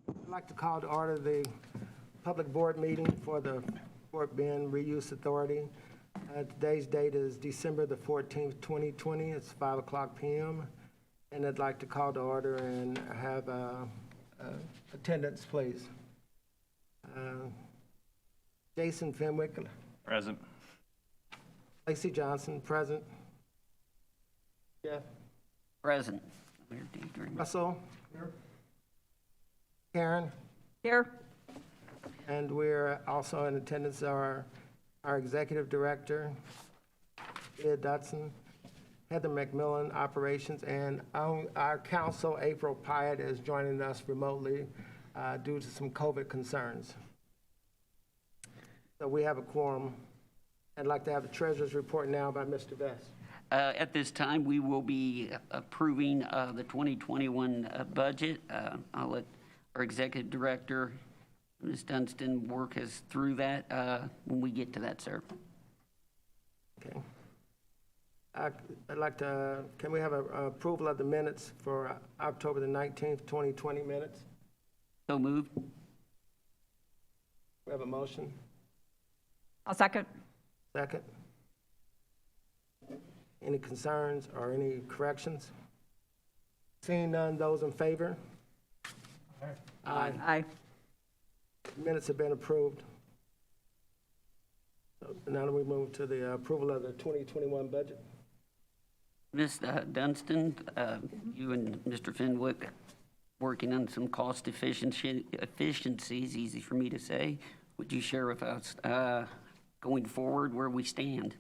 I'd like to call to order the public board meeting for the Fort Bend Reuse Authority. Today's date is December the 14th, 2020. It's 5 o'clock p.m. And I'd like to call to order and have attendance, please. Jason Fenwick. Present. Lacey Johnson, present. Jeff. Present. Russell. Here. Karen. Here. And we're also in attendance are our executive director, Ed Dotson, Heather McMillan, operations, and our counsel, April Pyatt, is joining us remotely due to some COVID concerns. So we have a quorum. I'd like to have the treasurer's report now by Mr. Vest. At this time, we will be approving the 2021 budget. I'll let our executive director, Ms. Dunstan, work us through that when we get to that, sir. Okay. I'd like to, can we have an approval of the minutes for October the 19th, 2020 minutes? So moved. We have a motion. I'll second. Second. Any concerns or any corrections? Seeing none, those in favor? Aye. Aye. Minutes have been approved. So now we move to the approval of the 2021 budget. Ms. Dunstan, you and Mr. Fenwick working on some cost efficiencies, easy for me to say. Would you share with us going forward where we stand?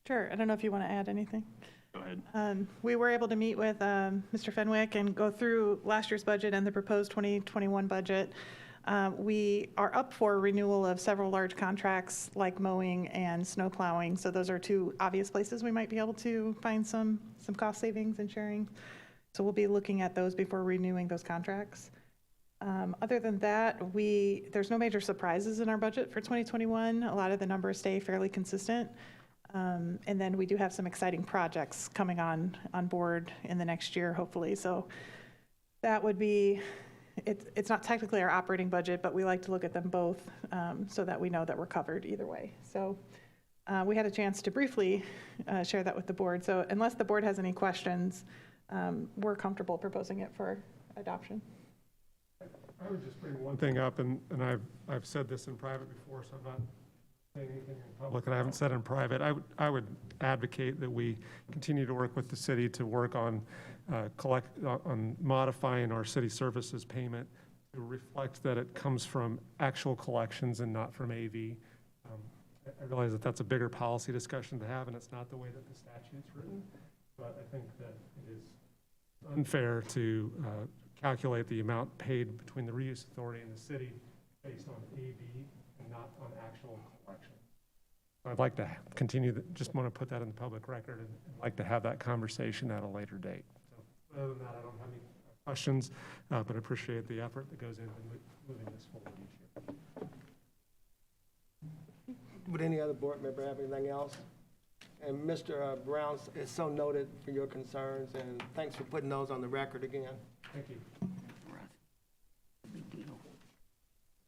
Sure. I don't know if you want to add anything. Go ahead. We were able to meet with Mr. Fenwick and go through last year's budget and the proposed 2021 budget. We are up for renewal of several large contracts like mowing and snow plowing. So those are two obvious places we might be able to find some cost savings and sharing. So we'll be looking at those before renewing those contracts. Other than that, there's no major surprises in our budget for 2021. A lot of the numbers stay fairly consistent. And then we do have some exciting projects coming on board in the next year, hopefully. So that would be, it's not technically our operating budget, but we like to look at them both so that we know that we're covered either way. So we had a chance to briefly share that with the board. So unless the board has any questions, we're comfortable proposing it for adoption. I would just bring one thing up, and I've said this in private before, so I'm not saying anything in public that I haven't said in private. I would advocate that we continue to work with the city to work on on modifying our city services payment to reflect that it comes from actual collections and not from AV. I realize that that's a bigger policy discussion to have, and it's not the way that the statute's written, but I think that it is unfair to calculate the amount paid between the reuse authority and the city based on AV and not on actual collection. I'd like to continue, just want to put that in the public record and like to have that conversation at a later date. So other than that, I don't have any questions, but I appreciate the effort that goes into moving this forward each year. Would any other board member have anything else? And Mr. Brown is so noted for your concerns, and thanks for putting those on the record again. Thank you.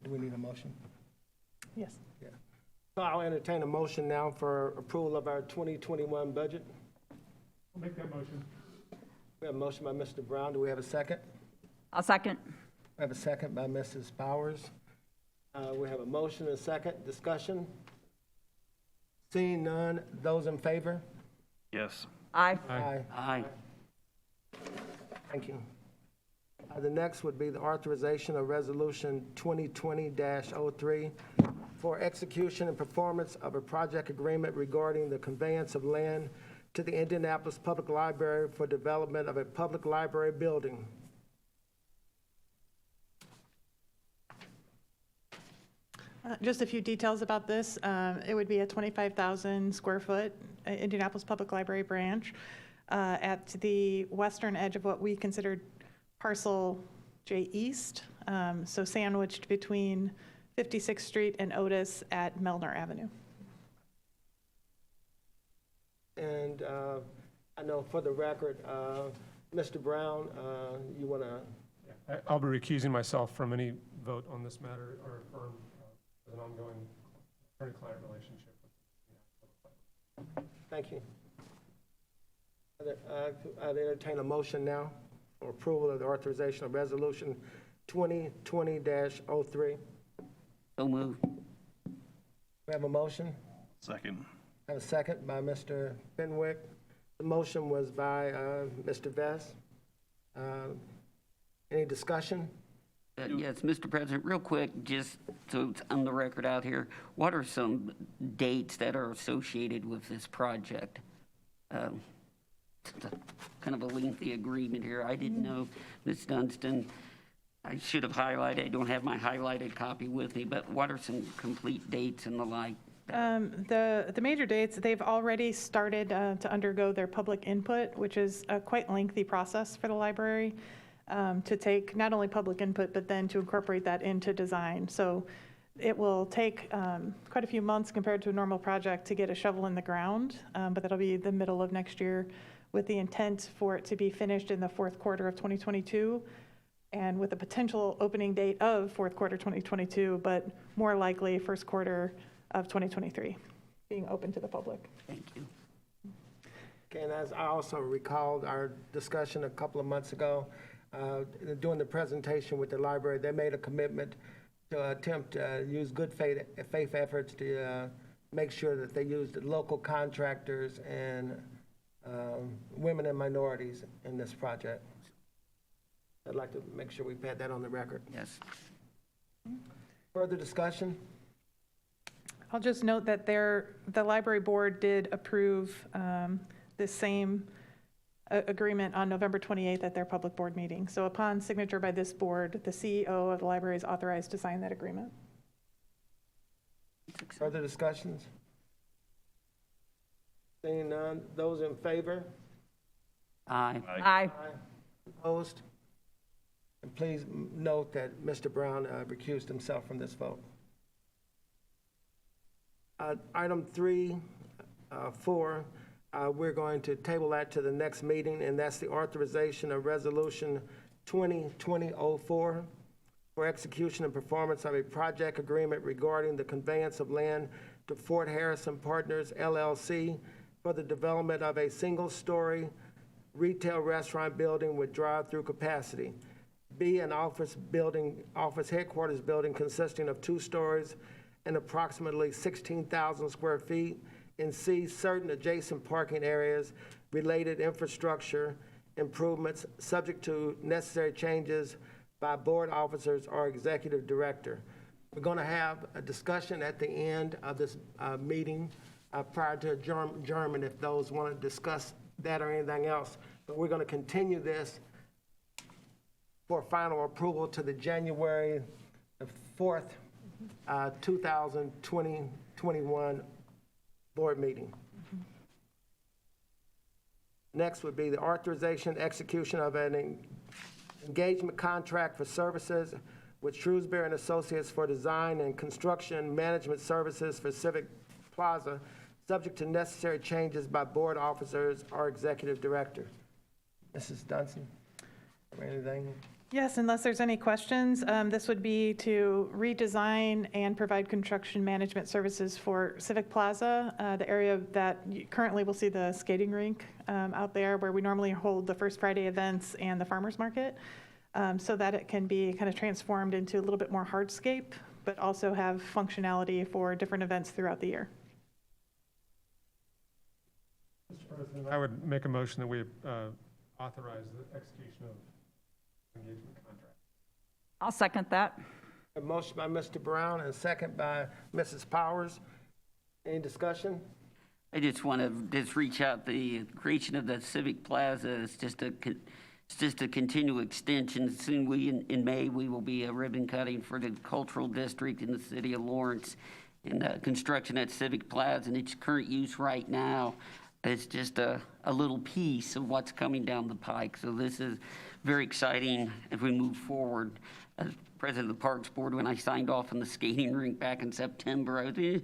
Do we need a motion? Yes. Yeah. So I'll entertain a motion now for approval of our 2021 budget. I'll make that motion. We have a motion by Mr. Brown. Do we have a second? I'll second. We have a second by Mrs. Bowers. We have a motion and a second. Discussion? Seeing none, those in favor? Yes. Aye. Aye. Thank you. The next would be the authorization of Resolution 2020-03 for execution and performance of a project agreement regarding the conveyance of land to the Indianapolis Public Library for development of a public library building. Just a few details about this. It would be a 25,000 square foot Indianapolis Public Library branch at the western edge of what we considered Parcel J East, so sandwiched between 56th Street and Otis at Melner Avenue. And I know for the record, Mr. Brown, you want to I'll be recusing myself from any vote on this matter or affirm an ongoing attorney-client relationship. Thank you. I'd entertain a motion now for approval of the authorization of Resolution 2020-03. So moved. We have a motion. Second. I have a second by Mr. Fenwick. The motion was by Mr. Vest. Any discussion? Yes, Mr. President, real quick, just so it's on the record out here, what are some dates that are associated with this project? It's kind of a lengthy agreement here. I didn't know, Ms. Dunstan, I should have highlighted, I don't have my highlighted copy with me, but what are some complete dates and the like? The major dates, they've already started to undergo their public input, which is a quite lengthy process for the library to take not only public input, but then to incorporate that into design. So it will take quite a few months compared to a normal project to get a shovel in the ground, but that'll be the middle of next year with the intent for it to be finished in the fourth quarter of 2022 and with a potential opening date of fourth quarter 2022, but more likely first quarter of 2023, being open to the public. Thank you. Okay, and as I also recalled our discussion a couple of months ago, during the presentation with the library, they made a commitment to attempt to use good faith efforts to make sure that they used local contractors and women and minorities in this project. I'd like to make sure we've had that on the record. Yes. Further discussion? I'll just note that the library board did approve this same agreement on November 28th at their public board meeting. So upon signature by this board, the CEO of the library is authorized to sign that agreement. Further discussions? Seeing none, those in favor? Aye. Aye. Opposed? And please note that Mr. Brown recused himself from this vote. Item 3, 4, we're going to table that to the next meeting, and that's the authorization of Resolution 2020-04 for execution and performance of a project agreement regarding the conveyance of land to Fort Harrison Partners, LLC, for the development of a single-story retail restaurant building with drive-through capacity. B, an office headquarters building consisting of 2 stories and approximately 16,000 square feet. And C, certain adjacent parking areas, related infrastructure improvements, subject to necessary changes by board officers or executive director. We're going to have a discussion at the end of this meeting prior to adjournment if those want to discuss that or anything else. But we're going to continue this for final approval to the January 4th, 2021 board meeting. Next would be the authorization, execution of an engagement contract for services with Shrewsbury and Associates for design and construction management services for Civic Plaza, subject to necessary changes by board officers or executive director. Mrs. Dunstan, anything? Yes, unless there's any questions, this would be to redesign and provide construction management services for Civic Plaza, the area that you currently will see the skating rink out there where we normally hold the First Friday events and the farmers market, so that it can be kind of transformed into a little bit more hardscape, but also have functionality for different events throughout the year. Mr. President, I would make a motion that we authorize the execution of engagement contract. I'll second that. A motion by Mr. Brown and a second by Mrs. Powers. Any discussion? I just want to reach out, the creation of the Civic Plaza is just a continual extension. Soon in May, we will be ribbon cutting for the cultural district in the city of Lawrence. And construction at Civic Plaza and its current use right now is just a little piece of what's coming down the pike. So this is very exciting as we move forward. As president of the Parks Board, when I signed off on the skating rink back in September, I was a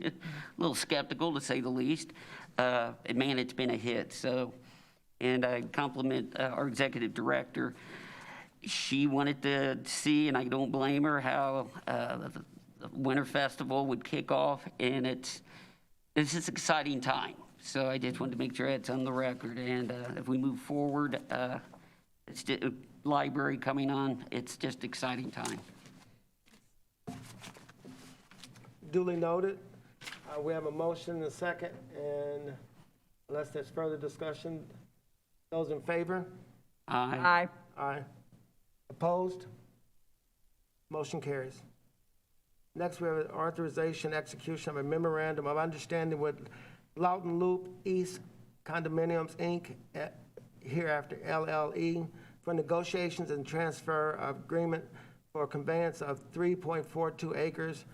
little skeptical, to say the least. And man, it's been a hit. So, and I compliment our executive director. she wanted to see, and I don't blame her, how the Winter Festival would kick off, and it's just an exciting time. So I just wanted to make sure it's on the record, and if we move forward, it's just, library coming on, it's just exciting time. Duly noted. We have a motion and a second, and unless there's further discussion, those in favor? Aye. Aye. Aye. Opposed? Motion carries. Next, we have authorization, execution of a memorandum of understanding with Lawton Loop East Condominiums, Inc., hereafter LLE, for negotiations and transfer of agreement for conveyance of 3.42 acres,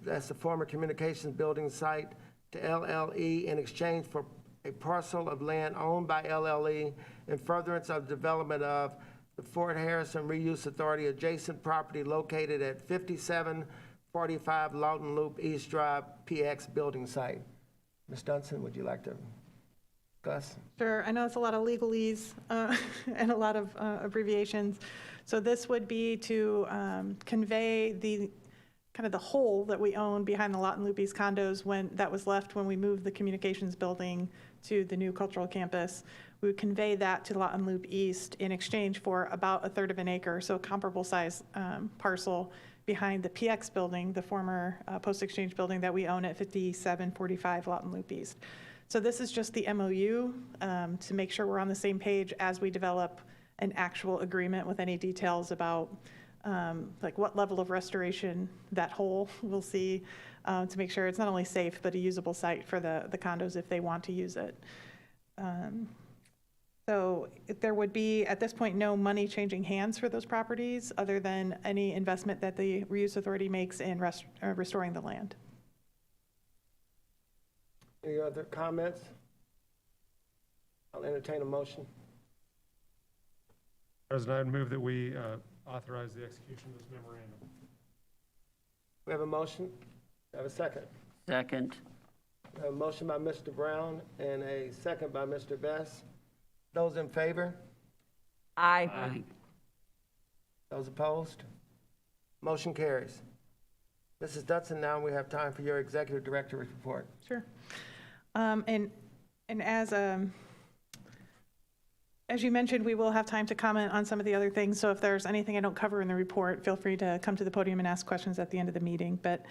that's the former communications building site, to LLE in exchange for a parcel of land owned by LLE in furtherance of development of the Fort Harrison Reuse Authority adjacent property located at 5745 Lawton Loop East Drive, PX building site. Ms. Dunstan, would you like to discuss? Sure, I know it's a lot of legalese and a lot of abbreviations. So this would be to convey the kind of the hole that we own behind the Lawton Loop East condos that was left when we moved the communications building to the new cultural campus. We would convey that to Lawton Loop East in exchange for about 1/3 of an acre, so a comparable size parcel behind the PX building, the former post-exchange building that we own at 5745 Lawton Loop East. So this is just the MOU to make sure we're on the same page as we develop an actual agreement with any details about like what level of restoration that hole will see to make sure it's not only safe, but a usable site for the condos if they want to use it. So there would be, at this point, no money changing hands for those properties other than any investment that the Reuse Authority makes in restoring the land. Any other comments? I'll entertain a motion. President, I'd move that we authorize the execution of this memorandum. We have a motion. We have a second. Second. We have a motion by Mr. Brown and a second by Mr. Best. Those in favor? Aye. Aye. Those opposed? Motion carries. Mrs. Dutson, now we have time for your executive director report. Sure. And as you mentioned, we will have time to comment on some of the other things. So if there's anything I don't cover in the report, feel free to come to the podium and ask questions at the end of the meeting. But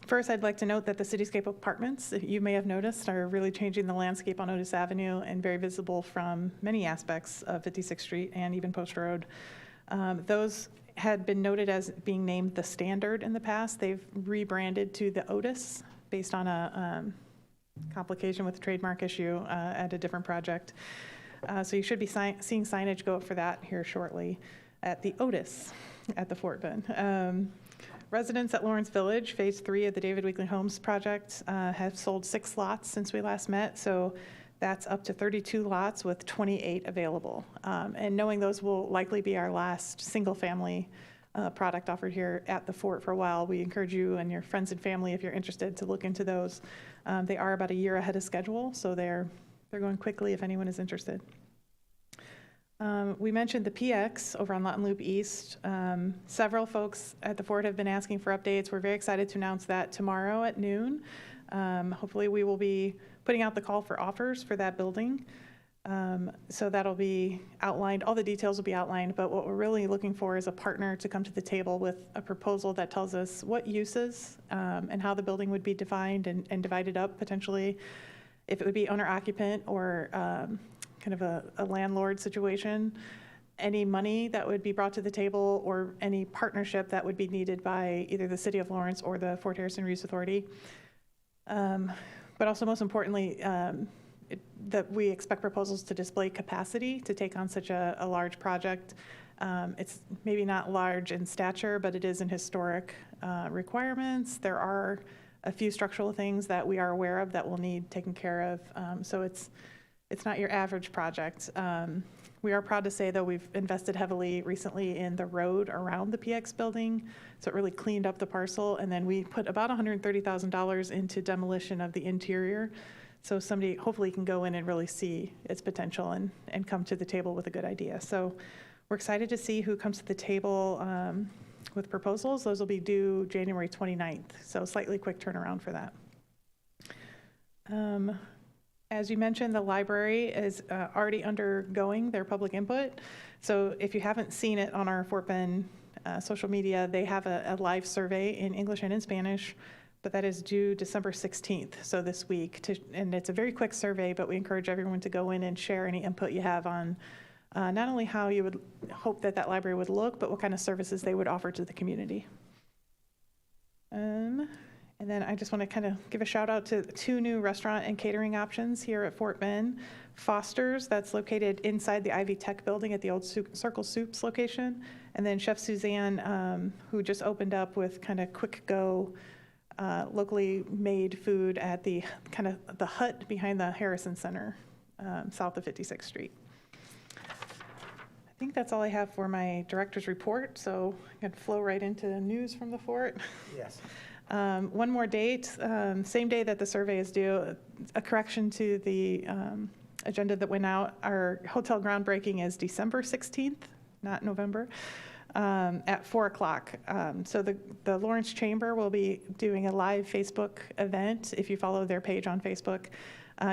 first, I'd like to note that the Cityscape apartments, you may have noticed, are really changing the landscape on Otis Avenue and very visible from many aspects of 56th Street and even Post Road. Those had been noted as being named the Standard in the past. They've rebranded to the Otis based on a complication with the trademark issue at a different project. So you should be seeing signage go up for that here shortly at the Otis at the Fort Bend. Residents at Lawrence Village, Phase 3 of the David Weekly Homes project, have sold 6 lots since we last met. So that's up to 32 lots with 28 available. And knowing those will likely be our last single-family product offered here at the Fort for a while, we encourage you and your friends and family, if you're interested, to look into those. They are about a year ahead of schedule, so they're going quickly if anyone is interested. We mentioned the PX over on Lawton Loop East. Several folks at the Fort have been asking for updates. We're very excited to announce that tomorrow at noon. Hopefully we will be putting out the call for offers for that building. So that'll be outlined, all the details will be outlined, but what we're really looking for is a partner to come to the table with a proposal that tells us what uses and how the building would be defined and divided up potentially, if it would be owner-occupant or kind of a landlord situation, any money that would be brought to the table or any partnership that would be needed by either the City of Lawrence or the Fort Harrison Reuse Authority. But also most importantly, that we expect proposals to display capacity to take on such a large project. It's maybe not large in stature, but it is in historic requirements. There are a few structural things that we are aware of that will need taken care of. So it's not your average project. We are proud to say, though, we've invested heavily recently in the road around the PX building, so it really cleaned up the parcel, and then we put about $130,000 into demolition of the interior. so somebody hopefully can go in and really see its potential and come to the table with a good idea. So we're excited to see who comes to the table with proposals. Those will be due January 29th, so slightly quick turnaround for that. As you mentioned, the library is already undergoing their public input. So if you haven't seen it on our Fort Bend social media, they have a live survey in English and in Spanish, but that is due December 16th, so this week. And it's a very quick survey, but we encourage everyone to go in and share any input you have on not only how you would hope that that library would look, but what kind of services they would offer to the community. And then I just want to kind of give a shout out to 2 new restaurant and catering options here at Fort Bend. Foster's, that's located inside the Ivy Tech building at the old Circle Soups location. And then Chef Suzanne, who just opened up with kind of quick go, locally made food at the kind of the hut behind the Harrison Center, south of 56th Street. I think that's all I have for my director's report, so I can flow right into the news from the fort. Yes. One more date, same day that the survey is due, a correction to the agenda that went out. Our hotel groundbreaking is December 16th, not November, at 4 o'clock. So the Lawrence Chamber will be doing a live Facebook event. If you follow their page on Facebook,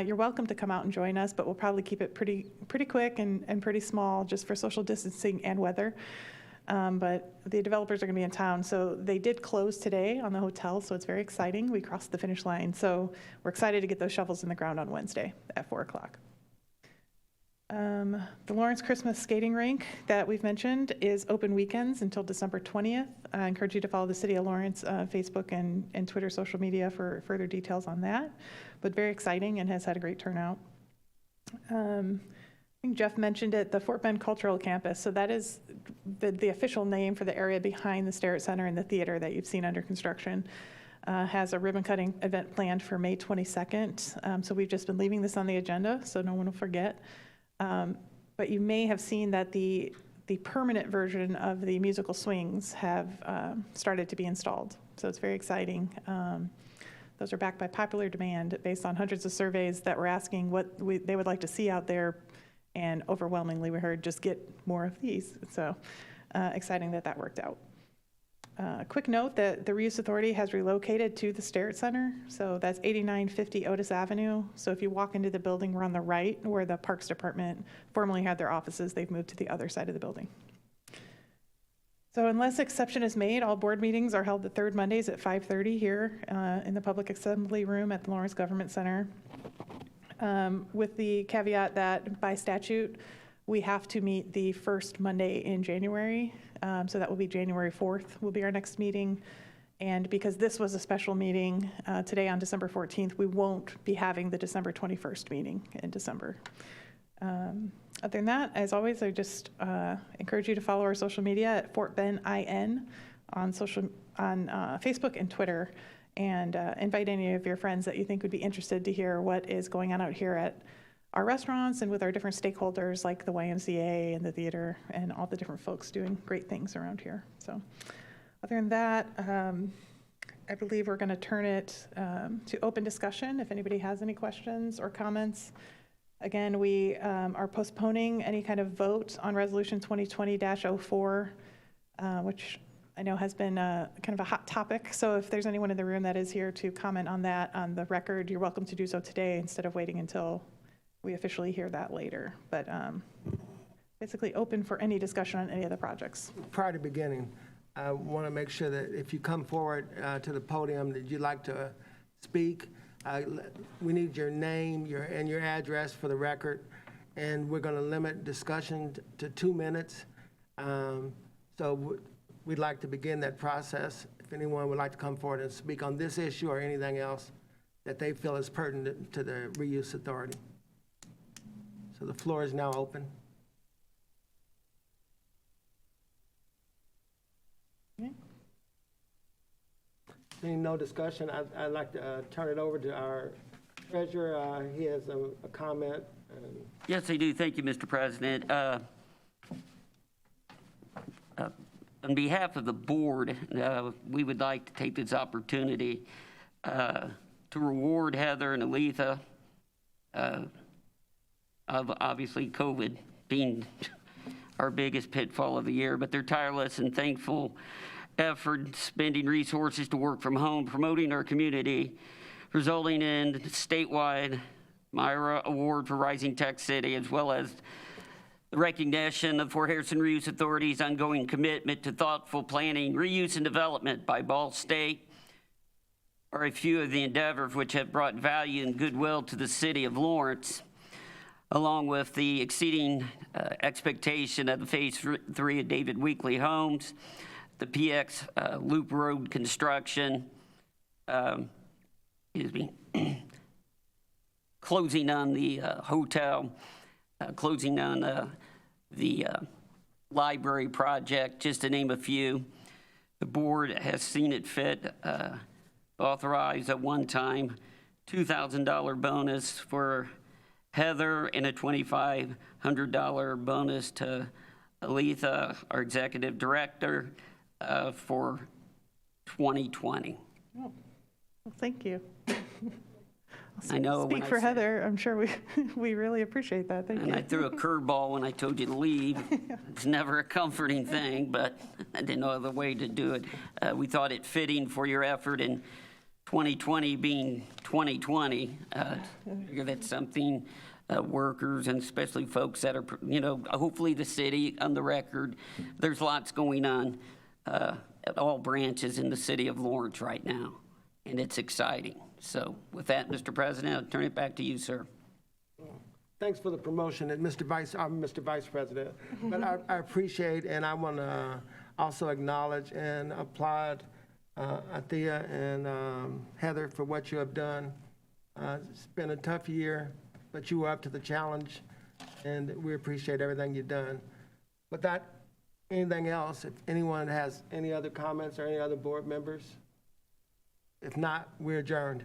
you're welcome to come out and join us, but we'll probably keep it pretty quick and pretty small just for social distancing and weather. But the developers are going to be in town, so they did close today on the hotel, so it's very exciting. We crossed the finish line, so we're excited to get those shovels in the ground on Wednesday at 4 o'clock. The Lawrence Christmas Skating Rink that we've mentioned is open weekends until December 20th. I encourage you to follow the City of Lawrence Facebook and Twitter social media for further details on that, but very exciting and has had a great turnout. I think Jeff mentioned it, the Fort Bend Cultural Campus. So that is the official name for the area behind the Starrett Center and the theater that you've seen under construction. Has a ribbon cutting event planned for May 22nd. So we've just been leaving this on the agenda so no one will forget. But you may have seen that the permanent version of the musical swings have started to be installed. So it's very exciting. Those are backed by popular demand based on hundreds of surveys that were asking what they would like to see out there. And overwhelmingly, we heard just get more of these. So exciting that worked out. Quick note that the Reuse Authority has relocated to the Starrett Center. So that's 8950 Otis Avenue. So if you walk into the building, we're on the right where the Parks Department formerly had their offices. They've moved to the other side of the building. So unless exception is made, all board meetings are held the third Mondays at 5:30 here in the Public Assembly Room at the Lawrence Government Center. With the caveat that by statute, we have to meet the first Monday in January. So that will be January 4th will be our next meeting. And because this was a special meeting today on December 14th, we won't be having the December 21st meeting in December. Other than that, as always, I just encourage you to follow our social media at Fort Bend IN on Facebook and Twitter. And invite any of your friends that you think would be interested to hear what is going on out here at our restaurants and with our different stakeholders like the YMCA and the theater and all the different folks doing great things around here. So other than that, I believe we're going to turn it to open discussion if anybody has any questions or comments. Again, we are postponing any kind of vote on Resolution 2020-04, which I know has been kind of a hot topic. So if there's anyone in the room that is here to comment on that on the record, you're welcome to do so today instead of waiting until we officially hear that later. But basically open for any discussion on any of the projects. Prior to beginning, I want to make sure that if you come forward to the podium that you'd like to speak, we need your name and your address for the record, and we're going to limit discussion to 2 minutes. So we'd like to begin that process. If anyone would like to come forward and speak on this issue or anything else that they feel is pertinent to the Reuse Authority. So the floor is now open. Okay. Seeing no discussion, I'd like to turn it over to our treasurer. He has a comment. Yes, I do. Thank you, Mr. President. On behalf of the board, we would like to take this opportunity to reward Heather and Aletha of obviously COVID being our biggest pitfall of the year, but their tireless and thankful effort spending resources to work from home, promoting our community, resulting in statewide Myra Award for Rising Tech City, as well as the recognition of Fort Harrison Reuse Authority's ongoing commitment to thoughtful planning, reuse, and development by Ball State are a few of the endeavors which have brought value and goodwill to the city of Lawrence, along with the exceeding expectation of the Phase 3 of David Weekley Homes, the PX Loop Road construction, closing on the hotel, closing on the library project, just to name a few. The board has seen it fit, authorize a one-time $2,000 bonus for Heather and a $2,500 bonus to Aletha, our executive director, for 2020. Well, thank you. I know. Speak for Heather. I'm sure we really appreciate that. Thank you. And I threw a curveball when I told you to leave. It's never a comforting thing, but I didn't know other way to do it. We thought it fitting for your effort in 2020 being 2020. Figure that's something workers and especially folks that are, hopefully the city on the record. There's lots going on at all branches in the city of Lawrence right now, and it's exciting. So with that, Mr. President, I'll turn it back to you, sir. Thanks for the promotion, and Mr. Vice President. But I appreciate, and I want to also acknowledge and applaud Athea and Heather for what you have done. It's been a tough year, but you were up to the challenge, and we appreciate everything you've done. Without anything else, if anyone has any other comments or any other board members, if not, we're adjourned.